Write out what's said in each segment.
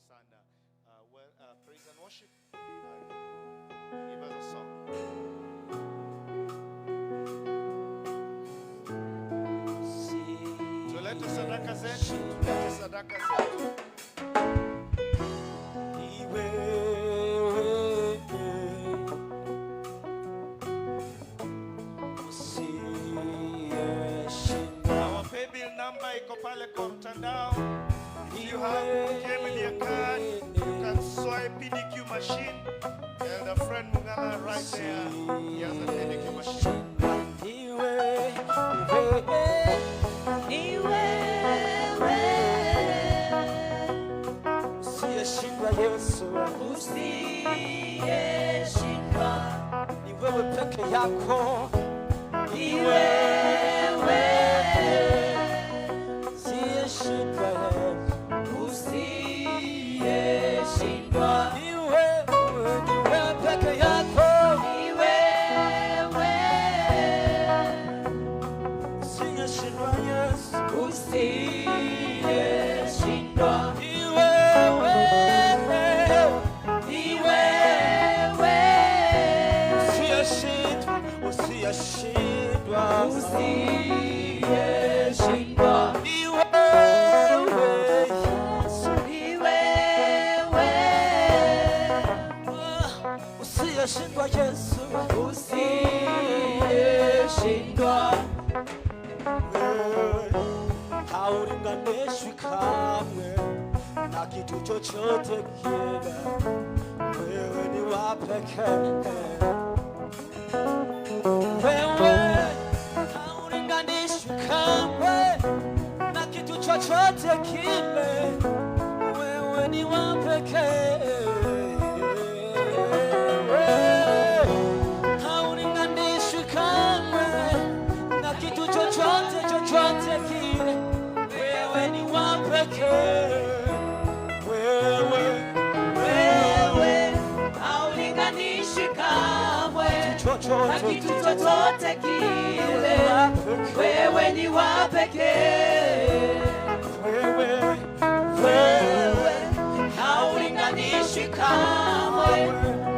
sana. Praise and worship. Give us a song. Tulete sadaka zetu, tulete sadaka zetu. Our pay bill number iko pale kwa mtandao. If you have Kemlia card, you can swipe PDQ machine. And a friend Mungala right there, he has a PDQ machine. Kitu chochote kile, wewe ni wa pekee. Wewe haulinganishwi kamwe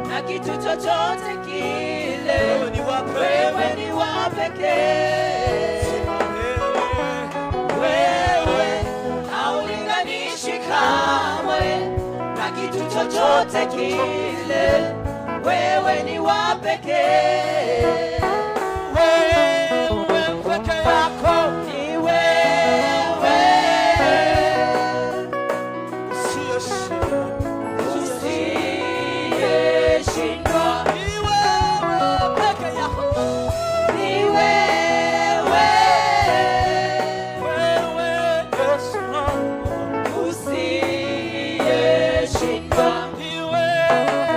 na kitu chochote kile, wewe ni wa pekee. Wewe haulinganishwi kamwe na kitu chochote kile, wewe ni wa pekee. Wewe peke yako ni wewe, usiyeshindwa. Ni wewe peke yako, ni wewe, wewe Yesu, usiyeshindwa. Ni wewe